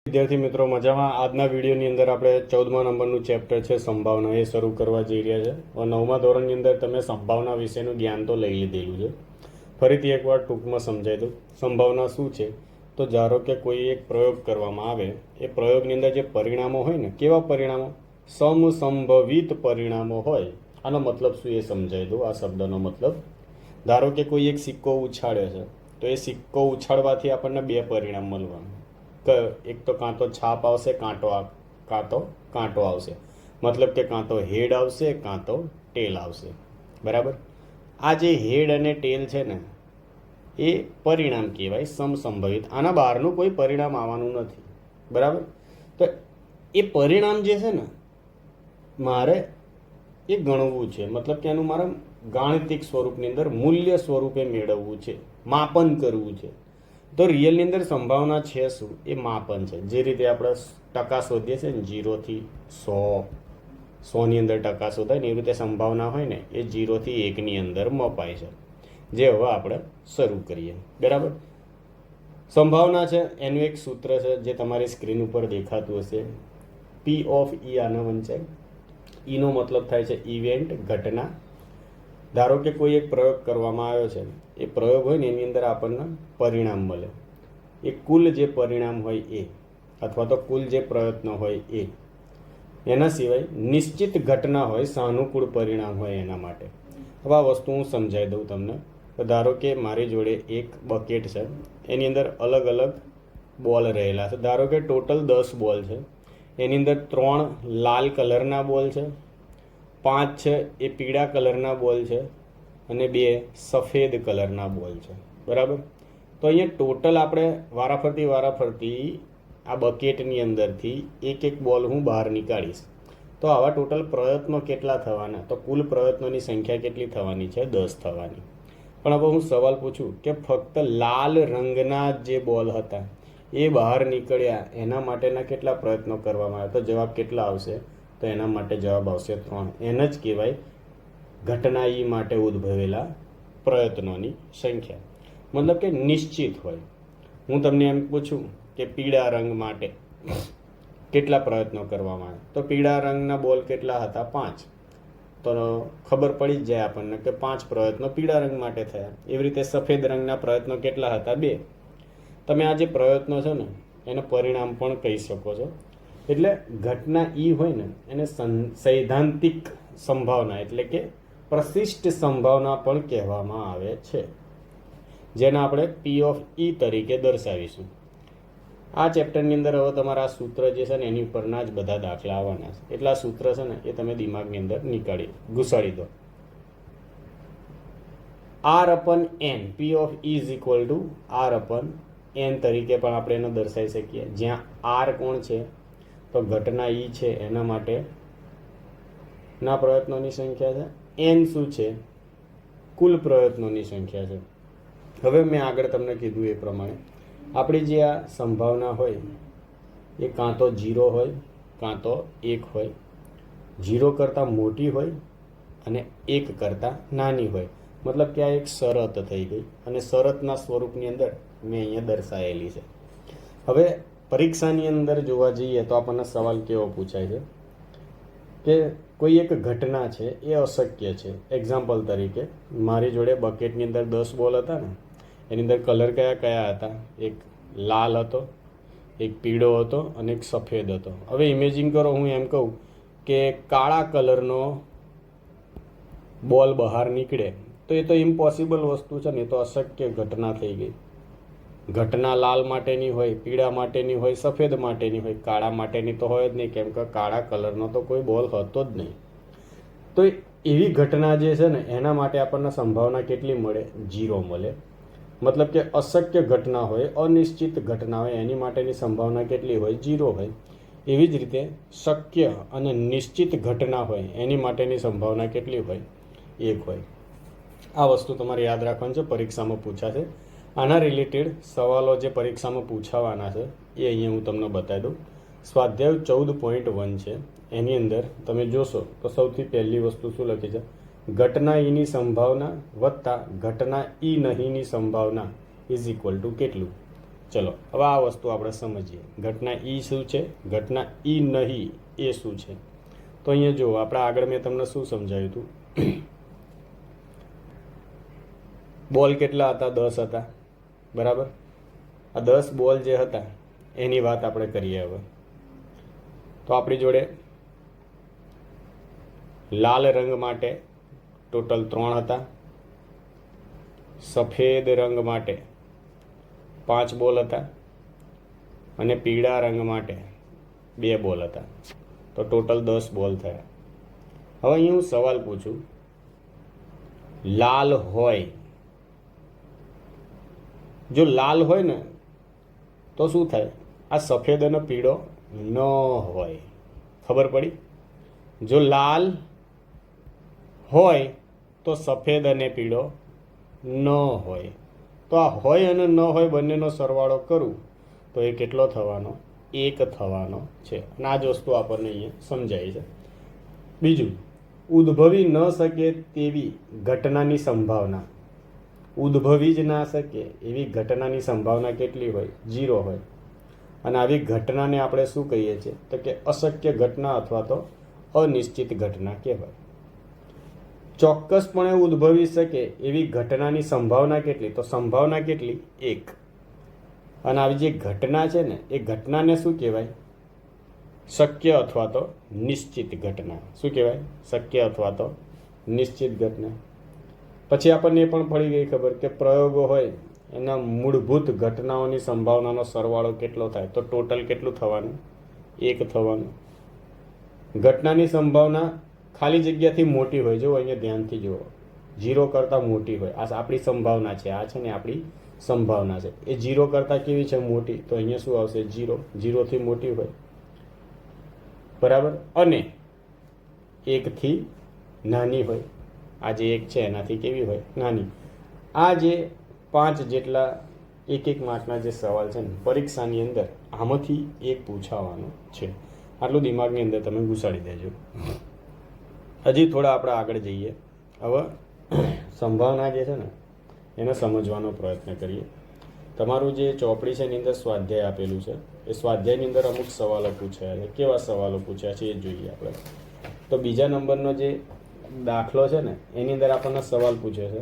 વિદ્યાર્થી મિત્રો મજામાં. આજના વિડીયોની અંદર આપણે 14મા નંબરનું ચેપ્ટર છે સંભાવના એ શરૂ કરવા જઈ રહ્યા છે. 9મા ધોરણની અંદર તમે સંભાવના વિશેનું જ્ઞાન તો લઈ લીધેલું છે. ફરીથી એકવાર ટૂંકમાં સમજાવી દઉં. સંભાવના શું છે? તો ધારો કે કોઈ એક પ્રયોગ કરવામાં આવે, એ પ્રયોગની અંદર જે પરિણામો હોય ને, કેવા પરિણામો? સમસંભવિત પરિણામો હોય. આનો મતલબ શું એ સમજાવી દઉં. આ શબ્દનો મતલબ, ધારો કે કોઈ એક સિક્કો ઉછાળ્યો છે, તો એ સિક્કો ઉછાળવાથી આપણને બે પરિણામ મળવાનું. એક તો કાં તો છાપ આવશે, કાં તો કાંટો આવશે. મતલબ કે કાં તો હેડ આવશે, કાં તો ટેલ આવશે. બરાબર. આ જે હેડ અને ટેલ છે ને, એ પરિણામ કહેવાય સમસંભવિત. આના બહારનું કોઈ પરિણામ આવવાનું નથી. બરાબર. તો એ પરિણામ જે છે ને, મારે એ ગણવું છે. મતલબ કે એનું મારે ગાણિતિક સ્વરૂપની અંદર મૂલ્ય સ્વરૂપે મેળવવું છે, માપન કરવું છે. તો રિયલની અંદર સંભાવના છે શું? એ માપન છે. જે રીતે આપણે ટકા શોધીએ છીએ ને, 0 થી 100, 100ની અંદર ટકા શોધાય ને, એવી રીતે સંભાવના હોય ને, એ 0 થી 1ની અંદર મપાય છે. જે હવે આપણે શરૂ કરીએ. બરાબર. સંભાવના છે એનું એક સૂત્ર છે જે તમારી સ્ક્રીન ઉપર દેખાતું હશે. P ઓફ E આના વંચાય. ઈનો મતલબ થાય છે ઇવેન્ટ, ઘટના. ધારો કે કોઈ એક પ્રયોગ કરવામાં આવ્યો છે, એ પ્રયોગ હોય ને એની અંદર આપણને પરિણામ મળે. એ કુલ જે પરિણામ હોય એ, અથવા તો કુલ જે પ્રયત્ન હોય એ. એના સિવાય નિશ્ચિત ઘટના હોય, સાનુકૂળ પરિણામ હોય એના માટે. હવે આ વસ્તુ હું સમજાવી દઉં તમને. તો ધારો કે મારી જોડે એક બકેટ છે, એની અંદર અલગ અલગ બોલ રહેલા છે. ધારો કે ટોટલ 10 બોલ છે. એની અંદર 3 લાલ કલરના બોલ છે, 5 છે એ પીળા કલરના બોલ છે, અને 2 સફેદ કલરના બોલ છે. બરાબર. તો અહીંયા ટોટલ આપણે વારાફરતી આ બકેટની અંદરથી એક બોલ હું બહાર નીકાળીશ. તો આવા ટોટલ પ્રયત્નો કેટલા થવાના? તો કુલ પ્રયત્નોની સંખ્યા કેટલી થવાની છે? 10 થવાની. પણ હવે હું સવાલ પૂછું કે ફક્ત લાલ રંગના જે બોલ હતા એ બહાર નીકળ્યા, એના માટેના કેટલા પ્રયત્નો કરવામાં આવ્યા? તો જવાબ કેટલા આવશે? તો એના માટે જવાબ આવશે 3. એને જ કહેવાય ઘટના ઈ માટે ઉદ્ભવેલા પ્રયત્નોની સંખ્યા. મતલબ કે નિશ્ચિત હોય. હું તમને એમ પૂછું કે પીળા રંગ માટે કેટલા પ્રયત્નો કરવામાં આવ્યા? તો પીળા રંગના બોલ કેટલા હતા? 5. તો ખબર પડી જ જાય આપણને કે 5 પ્રયત્નો પીળા રંગ માટે થયા. એવી રીતે સફેદ રંગના પ્રયત્નો કેટલા હતા? 2. તમે આ જે પ્રયત્નો છે ને, એને પરિણામ પણ કહી શકો છો. એટલે ઘટના ઈ હોય ને, એને સૈદ્ધાંતિક સંભાવના એટલે કે પ્રશિષ્ટ સંભાવના પણ કહેવામાં આવે છે, જેને આપણે P ઓફ E તરીકે દર્શાવીશું. આ ચેપ્ટરની અંદર હવે તમારા આ સૂત્ર જે છે ને, એની ઉપરના જ બધા દાખલા આવવાના છે. એટલા સૂત્ર છે ને, એ તમે દિમાગની અંદર ઘુસાડી દો. R/N, P of E is equal two R/N તરીકે પણ આપણે એને દર્શાવી શકીએ. જ્યાં R કોણ છે? તો ઘટના ઈ છે, એના માટે ના પ્રયત્નોની સંખ્યા છે. N શું છે? કુલ પ્રયત્નોની સંખ્યા છે. હવે મેં આગળ તમને કીધું એ પ્રમાણે આપણી જે આ સંભાવના હોય એ કાં તો 0 હોય, કાં તો 1 હોય. 0 કરતાં મોટી હોય અને 1 કરતાં નાની હોય. મતલબ કે આ એક શરત થઈ ગઈ, અને શરતના સ્વરૂપની અંદર મેં અહીંયા દર્શાવેલી છે. હવે પરીક્ષાની અંદર જોવા જઈએ તો આપણને સવાલ કેવો પૂછાય છે કે કોઈ એક ઘટના છે એ અશક્ય છે. એક્ઝામ્પલ તરીકે મારી જોડે બકેટની અંદર 10 બોલ હતા ને, એની અંદર કલર કયા કયા હતા? એક લાલ હતો, એક પીળો હતો, અને એક સફેદ હતો. હવે ઇમેજિન કરો, હું એમ કહું કે કાળા કલરનો બોલ બહાર નીકળે, તો એ તો ઇમ્પોસિબલ વસ્તુ છે ને, એ તો અશક્ય ઘટના થઈ ગઈ. ઘટના લાલ માટેની હોય, પીળા માટેની હોય, સફેદ માટેની હોય. કાળા માટેની તો હોય જ નહીં, કેમ કે કાળા કલરનો તો કોઈ બોલ હતો જ નહીં. તો એવી ઘટના જે છે ને, એના માટે આપણને સંભાવના કેટલી મળે? 0 મળે. મતલબ કે અશક્ય ઘટના હોય, અનિશ્ચિત ઘટના હોય, એની માટેની સંભાવના કેટલી હોય? 0 હોય. એવી જ રીતે શક્ય અને નિશ્ચિત ઘટના હોય, એની માટેની સંભાવના કેટલી હોય? 1 હોય. આ વસ્તુ તમારે યાદ રાખવાની છે, પરીક્ષામાં પૂછાશે. આના રિલેટેડ સવાલો જે પરીક્ષામાં પૂછાવાના છે એ અહીંયા હું તમને બતાવી દઉં. સ્વાધ્યાય 14.1 છે. એની અંદર તમે જોશો તો સૌથી પહેલી વસ્તુ શું લખી છે? ઘટના ઈની સંભાવના વત્તા ઘટના ઈ નહીંની સંભાવના ઇઝ ઇક્વલ ટુ કેટલું? ચલો હવે આ વસ્તુ આપણે સમજીએ. ઘટના ઈ શું છે, ઘટના ઈ નહીં એ શું છે. તો અહીંયા જુઓ, આપણે આગળ મેં તમને શું સમજાવ્યું હતું. બોલ કેટલા હતા? 10 હતા, બરાબર. આ 10 બોલ જે હતા એની વાત આપણે કરીએ હવે. તો આપણી જોડે લાલ રંગ માટે ટોટલ 3 હતા, સફેદ રંગ માટે 5 બોલ હતા અને પીળા રંગ માટે 2 બોલ હતા. તો ટોટલ 10 બોલ થયા. હવે અહીં હું સવાલ પૂછું, લાલ હોય, જો લાલ હોય ને તો શું થાય? આ સફેદ અને પીળો ન હોય. ખબર પડી? જો લાલ હોય તો સફેદ અને પીળો ન હોય. તો આ હોય અને ન હોય બંનેનો સરવાળો કરું તો એ કેટલો થવાનો? 1 થવાનો છે. અને આ જ વસ્તુ આપણને અહીંયા સમજાય છે. બીજું, ઉદ્ભવી ન શકે તેવી ઘટનાની સંભાવના, ઉદ્ભવી જ ના શકે એવી ઘટનાની સંભાવના કેટલી હોય? 0 હોય. અને આવી ઘટનાને આપણે શું કહીએ છીએ? તો કે અશક્ય ઘટના અથવા તો અનિશ્ચિત ઘટના કહેવાય. ચોક્કસપણે ઉદ્ભવી શકે એવી ઘટનાની સંભાવના કેટલી? તો સંભાવના કેટલી? 1. અને આવી જે ઘટના છે ને એ ઘટનાને શું કહેવાય? શક્ય અથવા તો નિશ્ચિત ઘટના. શું કહેવાય? શક્ય અથવા તો નિશ્ચિત ઘટના. પછી આપણને એ પણ પડી ગઈ ખબર કે પ્રયોગો હોય એના મૂળભૂત ઘટનાઓની સંભાવનાનો સરવાળો કેટલો થાય? તો ટોટલ કેટલું થવાનું? 1 થવાનું. ઘટનાની સંભાવના ખાલી જગ્યાથી મોટી હોય. જો અહીંયા ધ્યાનથી જુઓ, 0 કરતાં મોટી હોય. આ આપણી સંભાવના છે. આ છે ને આપણી સંભાવના છે. એ 0 કરતાં કેવી છે? મોટી. તો અહીંયા શું આવશે? 0. 0થી મોટી હોય, બરાબર. અને 1થી નાની હોય. આ જે 1 છે એનાથી કેવી હોય? નાની. આ જે 5 જેટલા 1 માર્કના જે સવાલ છે ને પરીક્ષાની અંદર આમાંથી એક પૂછાવાનો છે. આટલું દિમાગની અંદર તમે ઘુસાડી દેજો. હજી થોડા આપણે આગળ જઈએ. હવે સંભાવના જે છે ને એને સમજવાનો પ્રયત્ન કરીએ. તમારું જે ચોપડી છે એની અંદર સ્વાધ્યાય આપેલું છે. એ સ્વાધ્યાયની અંદર અમુક સવાલો પૂછાયા છે. કેવા સવાલો પૂછ્યા છે એ જોઈએ આપણે. તો બીજા નંબરનો જે દાખલો છે ને એની અંદર આપણને સવાલ પૂછે છે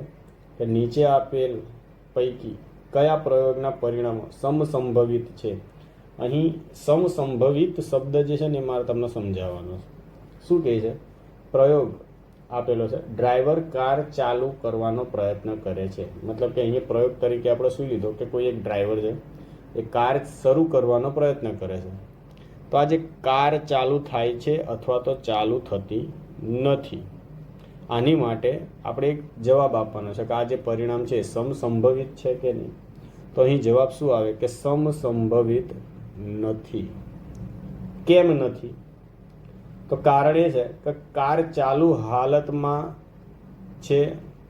કે નીચે આપેલ પૈકી કયા પ્રયોગના પરિણામો સમસંભવિત છે? અહીં સમસંભવિત શબ્દ જે છે ને એ મારે તમને સમજાવવાનો છે. શું કહે છે? પ્રયોગ આપેલો છે, ડ્રાઈવર કાર ચાલુ કરવાનો પ્રયત્ન કરે છે. મતલબ કે અહીંયા પ્રયોગ તરીકે આપણે શું લીધો કે કોઈ એક ડ્રાઈવર છે એ કાર શરૂ કરવાનો પ્રયત્ન કરે છે. તો આ જે કાર ચાલુ થાય છે અથવા તો ચાલુ થતી નથી, આની માટે આપણે એક જવાબ આપવાનો છે કે આ જે પરિણામ છે સમસંભવિત છે કે નહીં. તો અહીં જવાબ શું આવે કે સમસંભવિત નથી. કેમ નથી? તો કારણ એ છે કે કાર ચાલુ હાલતમાં છે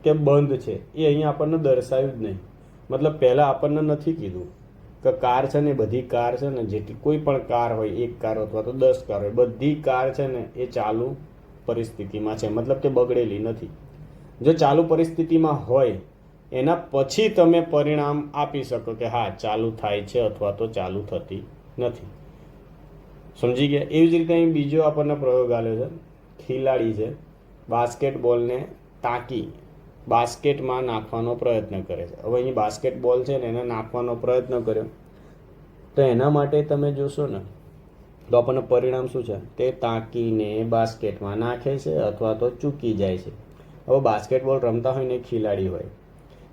કે બંધ છે એ અહીંયા આપણને દર્શાવ્યું જ નહીં. મતલબ પહેલાં આપણને નથી કીધું કે કાર છે ને બધી કાર છે ને જેટલી કોઈ પણ કાર હોય, 1 કાર અથવા તો 10 કાર હોય, બધી કાર છે ને એ ચાલુ પરિસ્થિતિમાં છે. મતલબ કે બગડેલી નથી. જો ચાલુ પરિસ્થિતિમાં હોય એના પછી તમે પરિણામ આપી શકો કે હા ચાલુ થાય છે અથવા તો ચાલુ થતી નથી. સમજી ગયા? એવી જ રીતે અહીં બીજો આપણને પ્રયોગ આપ્યો છે. ખેલાડી છે બાસ્કેટબોલને ટાંકી બાસ્કેટમાં નાખવાનો પ્રયત્ન કરે છે. હવે અહીં બાસ્કેટબોલ છે ને એને નાખવાનો પ્રયત્ન કર્યો તો એના માટે તમે જોશો ને તો આપણને પરિણામ શું છે? તે ટાંકીને બાસ્કેટમાં નાખે છે અથવા તો ચૂકી જાય છે. હવે બાસ્કેટબોલ રમતા હોય ને ખેલાડી હોય,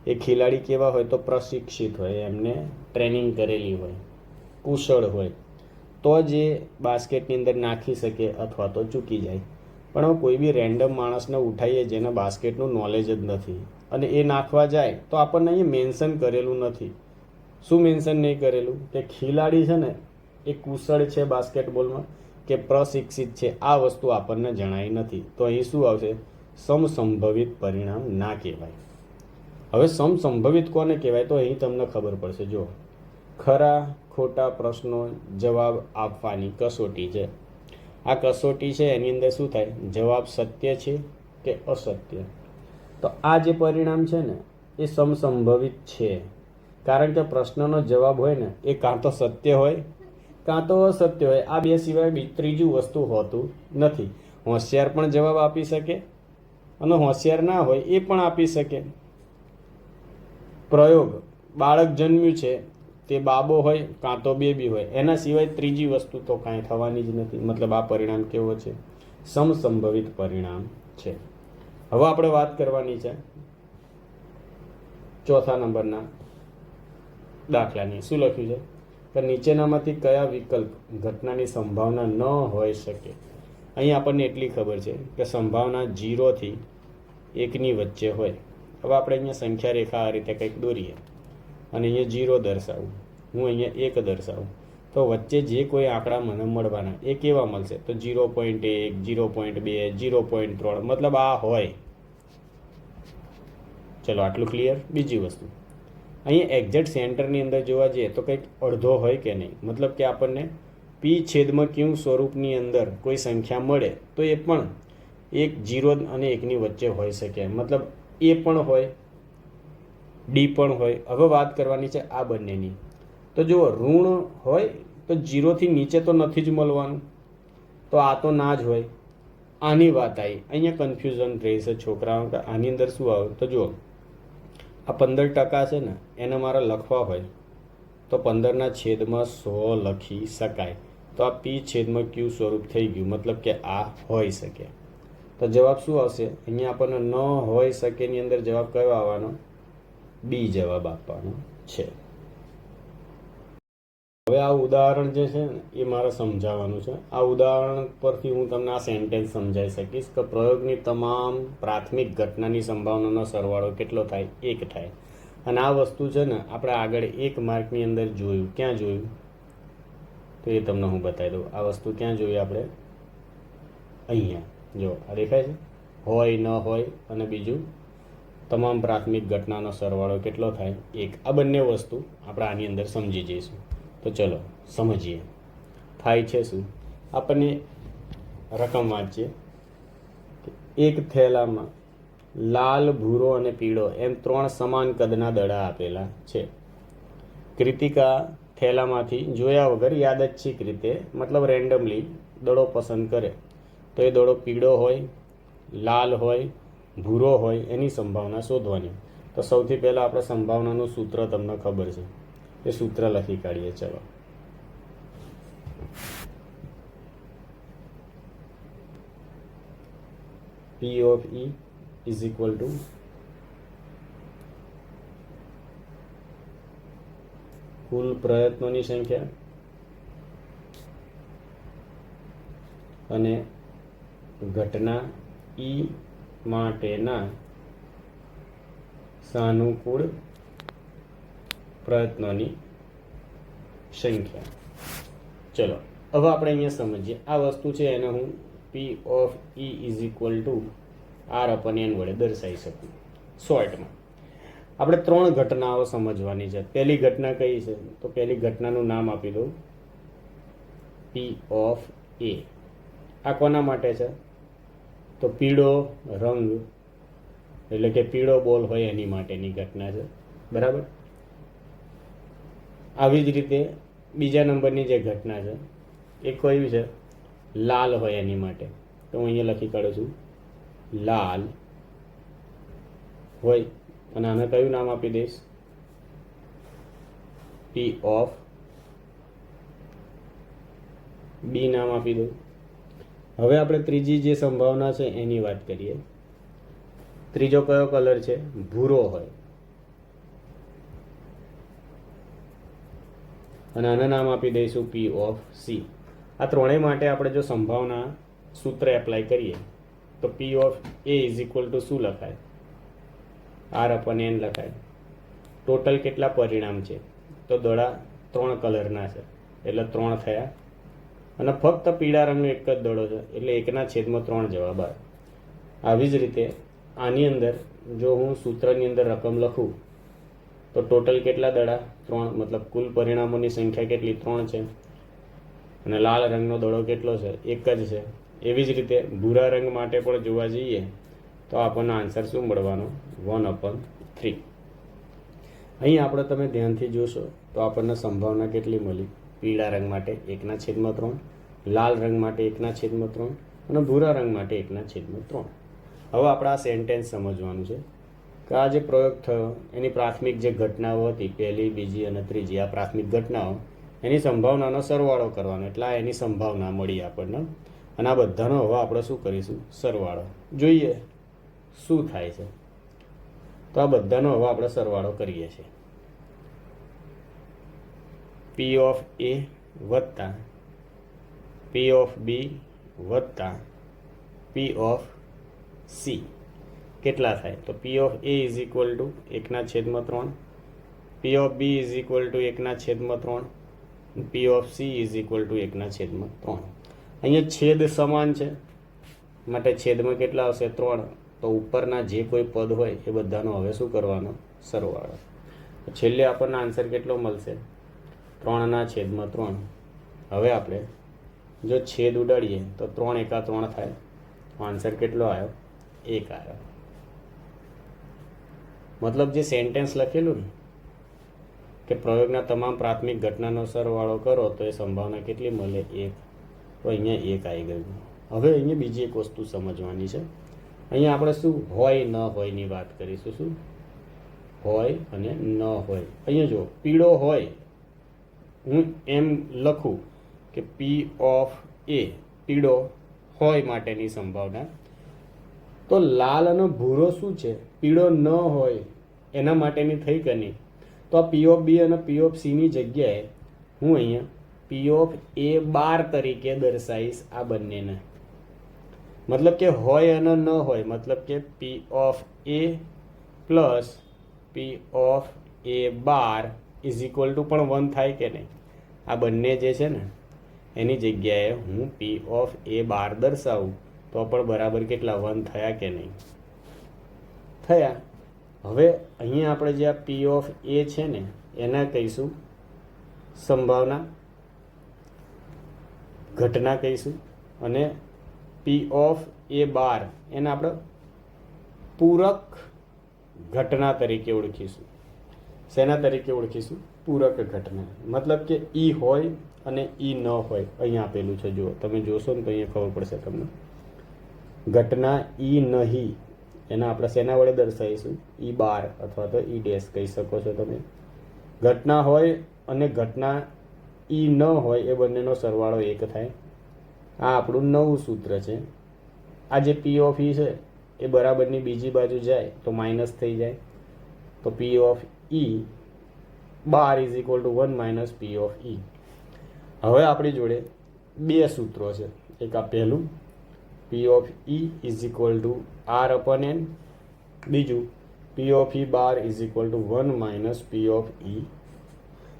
એ ખેલાડી કેવા હોય? તો પ્રશિક્ષિત હોય, એમને ટ્રેનિંગ કરેલી હોય, કુશળ હોય, તો જે બાસ્કેટની અંદર નાખી શકે અથવા તો ચૂકી જાય. પણ હવે કોઈ બી રેન્ડમ માણસને ઉઠાવીએ જેને બાસ્કેટનું નોલેજ જ નથી અને એ નાખવા જાય તો આપણને અહીંયા મેન્શન કરેલું નથી. શું મેન્શન નહીં કરેલું? કે ખેલાડી છે ને એ કુશળ છે બાસ્કેટબોલમાં કે પ્રશિક્ષિત છે, આ વસ્તુ આપણને જણાઈ નથી. તો અહીં શું આવશે? સમસંભવિત પરિણામ ના કહેવાય. હવે સમસંભવિત કોને કહેવાય? તો અહીં તમને ખબર પડશે. જો ખરા ખોટા પ્રશ્નો જવાબ આપવાની કસોટી છે. આ કસોટી છે એની અંદર શું થાય? જવાબ સત્ય છે કે અસત્ય. તો આ જે પરિણામ છે ને એ સમસંભવિત છે. કારણ કે પ્રશ્નનો જવાબ હોય ને એ કાં તો સત્ય હોય કાં તો અસત્ય હોય. આ બે સિવાય ત્રીજું વસ્તુ હોતું નથી. હોશિયાર પણ જવાબ આપી શકે અને હોશિયાર ના હોય એ પણ આપી શકે. પ્રયોગ, બાળક જન્મ્યું છે તે બાબો હોય કાં તો બેબી હોય, એના સિવાય ત્રીજી વસ્તુ તો કાંઈ થવાની જ નથી. મતલબ આ પરિણામ કેવો છે? સમસંભવિત પરિણામ છે. હવે આપણે વાત કરવાની છે ચોથા નંબરના દાખલાની. શું લખ્યું છે કે નીચેનામાંથી કયા વિકલ્પ ઘટનાની સંભાવના ન હોઈ શકે? અહીં આપણને એટલી ખબર છે કે સંભાવના 0 થી 1ની વચ્ચે હોય. હવે આપણે અહીંયા સંખ્યા રેખા આ રીતે કંઈક દોરીએ અને અહીંયા 0 દર્શાવું, હું અહીંયા 1 દર્શાવું, તો વચ્ચે જે કોઈ આંકડા મને મળવાના એ કેવા મળશે? તો 0.1, 0.2, 0.3, મતલબ આ હોય. ચલો આટલું ક્લિયર. બીજી વસ્તુ, અહીંયા એક્ઝેક્ટ સેન્ટરની અંદર જોવા જઈએ તો કંઈક અડધો હોય કે નહીં? મતલબ કે આપણને પી છેદમાં ક્યુ સ્વરૂપની અંદર કોઈ સંખ્યા મળે તો એ પણ 1, 0 અને 1ની વચ્ચે હોઈ શકે. મતલબ એ પણ હોય, ડી પણ હોય. હવે વાત કરવાની છે આ બંનેની. તો જુઓ, ઋણ હોય તો 0 થી નીચે તો નથી જ મળવાનું, તો આ તો ના જ હોય. આની વાત આવી. અહીંયા કન્ફ્યુઝન રહેશે છોકરાઓ કે આની અંદર શું આવે? તો જુઓ, આ 15% છે ને એને મારે લખવા હોય તો 15/100 લખી શકાય. તો આ પી છેદમાં ક્યુ સ્વરૂપ થઈ ગયું, મતલબ કે આ હોઈ શકે. તો જવાબ શું આવશે? અહીંયા આપણને ન હોઈ શકેની અંદર જવાબ કયો આવવાનો? બી જવાબ આપવાનો છે. હવે આ ઉદાહરણ જે છે ને એ મારે સમજાવવાનું છે. આ ઉદાહરણ પરથી હું તમને આ સેન્ટેન્સ સમજાવી શકીશ કે પ્રયોગની તમામ પ્રાથમિક ઘટનાની સંભાવનાનો સરવાળો કેટલો થાય? 1 થાય. અને આ વસ્તુ છે ને આપણે આગળ 1 માર્કની અંદર જોયું. ક્યાં જોયું? તો એ તમને હું બતાવી દઉં. આ વસ્તુ ક્યાં જોઈ આપણે? અહીંયા જો, આ દેખાય છે? હોય ન હોય અને બીજું તમામ પ્રાથમિક ઘટનાનો સરવાળો કેટલો થાય? 1. આ બંને વસ્તુ આપણે આની અંદર સમજી જઈશું. તો ચલો સમજીએ થાય છે શું. આપણને રકમ વાંચીએ. એક થેલામાં લાલ, ભૂરો અને પીળો એમ 3 સમાન કદના દડા આપેલા છે. કૃતિકા થેલામાંથી જોયા વગર યાદચ્છિક રીતે, મતલબ રેન્ડમલી દડો પસંદ કરે તો એ દડો પીળો હોય, લાલ હોય, ભૂરો હોય, એની સંભાવના શોધવાની. તો સૌથી પહેલાં આપણે સંભાવનાનું સૂત્ર તમને ખબર છે, એ સૂત્ર લખી કાઢીએ. ચલો, P of E is equal to કુલ પ્રયત્નોની સંખ્યા અને ઘટના E માટેના સાનુકૂળ પ્રયત્નોની સંખ્યા. ચલો હવે આપણે અહીંયા સમજીએ. આ વસ્તુ છે એને હું P of E is equal to R/N વડે દર્શાવી શકું. શોર્ટમાં આપણે 3 ઘટનાઓ સમજવાની છે. પહેલી ઘટના કઈ છે? તો પહેલી ઘટનાનું નામ આપી દઉં P of A. આ કોના માટે છે? તો પીળો રંગ એટલે કે પીળો બોલ હોય એની માટેની ઘટના છે. બરાબર. આવી જ રીતે બીજા નંબરની જે ઘટના છે એ કઈ છે? લાલ હોય એની માટે. તો હું અહીંયા લખી કાઢું છું લાલ હોય અને આને કયું નામ આપી દઈશ? P of B નામ આપી દઉં. હવે આપણે ત્રીજી જે સંભાવના છે એની વાત કરીએ. ત્રીજો કયો કલર છે? ભૂરો હોય અને આને નામ આપી દઈશું P of C. આ ત્રણેય માટે આપણે જો સંભાવના સૂત્ર એપ્લાય કરીએ તો P of A is equal to શું લખાય? R/N લખાય. ટોટલ કેટલા પરિણામ છે? તો દડા 3 કલરના છે એટલે 3 થયા અને ફક્ત પીળા રંગનો એક જ દડો છે એટલે 1/3 જવાબ આવે. આવી જ રીતે આની અંદર જો હું સૂત્રની અંદર રકમ લખું તો ટોટલ કેટલા દડા? 3. મતલબ કુલ પરિણામોની સંખ્યા કેટલી? 3 છે. અને લાલ રંગનો દડો કેટલો છે? 1 જ છે. એવી જ રીતે ભૂરા રંગ માટે પણ જોવા જઈએ તો આપણને આન્સર શું મળવાનો? 1/3. અહીં આપણે તમે ધ્યાનથી જોશો તો આપણને સંભાવના કેટલી મળી? પીળા રંગ માટે 1/3, લાલ રંગ માટે 1/3 અને ભૂરા રંગ માટે 1/3. હવે આપણે આ સેન્ટેન્સ સમજવાનું છે કે આ જે પ્રયોગ થયો એની પ્રાથમિક જે ઘટનાઓ હતી, પહેલી, બીજી અને ત્રીજી, આ પ્રાથમિક ઘટનાઓ, એની સંભાવનાનો સરવાળો કરવાનો, એટલે આ એની સંભાવના મળી આપણને. અને આ બધાનો હવે આપણે શું કરીશું? સરવાળો. જોઈએ શું થાય છે. તો આ બધાનો હવે આપણે સરવાળો કરીએ છીએ. પી ઓફ એ વત્તા પી ઓફ બી વત્તા પી ઓફ સી કેટલા થાય? તો P of A is equal to 1/3, P of B is equal to 1/3, P of C is equal to 1/3. અહીંયા છેદ સમાન છે માટે છેદમાં કેટલા આવશે? 3. તો ઉપરના જે કોઈ પદ હોય એ બધાનો હવે શું કરવાનો? સરવાળો. છેલ્લે આપણને આન્સર કેટલો મળશે? 3/3. હવે આપણે જો છેદ ઉડાડીએ તો 3 એકા 3 થાય. આન્સર કેટલો આવ્યો? 1 આવ્યો. મતલબ જે સેન્ટેન્સ લખેલું ને કે પ્રયોગના તમામ પ્રાથમિક ઘટનાનો સરવાળો કરો તો એ સંભાવના કેટલી મળે? 1. તો અહીંયા 1 આવી ગયું. હવે અહીંયા બીજી એક વસ્તુ સમજવાની છે. અહીંયા આપણે શું હોય ન હોયની વાત કરીશું. શું હોય અને ન હોય. અહીંયા જો પીળો હોય, હું એમ લખું કે પી ઓફ એ પીળો હોય માટેની સંભાવના. તો લાલ અને ભૂરો શું છે? પીળો ન હોય એના માટેની થઈ કે નહીં? તો આ પી ઓફ બી અને પી ઓફ સીની જગ્યાએ હું અહીંયા પી ઓફ એ બાર તરીકે દર્શાવીશ આ બંનેને. મતલબ કે હોય અને ન હોય, મતલબ કે પી of A plus P of A bar is equal two પણ 1 થાય કે નહીં? આ બંને જે છે ને એની જગ્યાએ હું પી ઓફ એ બાર દર્શાવું તો પણ બરાબર કેટલા? 1 થયા કે નહીં? થયા. હવે અહીંયા આપણે જે આ પી ઓફ એ છે ને એના કહીશું સંભાવના, ઘટના કહીશું, અને પી ઓફ એ બાર એને આપણે પૂરક ઘટના તરીકે ઓળખીશું. શેના તરીકે ઓળખીશું? પૂરક ઘટના. મતલબ કે ઈ હોય અને ઈ ન હોય. અહીંયા આપેલું છે, જુઓ તમે જોશો ને તો અહીંયા ખબર પડશે તમને. ઘટના ઈ નહીં એના આપણે શેના વડે દર્શાવીશું? ઈ બાર અથવા તો ઈ ડેશ કહી શકો છો તમે. ઘટના હોય અને ઘટના ઈ ન હોય એ બંનેનો સરવાળો 1 થાય. આ આપણું નવું સૂત્ર છે. આ જે પી ઓફ ઈ છે એ બરાબરની બીજી બાજુ જાય તો માઇનસ થઈ જાય. તો P of E bar is equal to 1 minus P of E. હવે આપણી જોડે બે સૂત્રો છે. એક આ પહેલું P of E is equal to R upon N, બીજું P of E bar is equal to 1 minus P of E.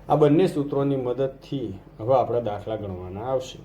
આ બંને સૂત્રોની મદદથી હવે આપણે દાખલા ગણવાના આવશે.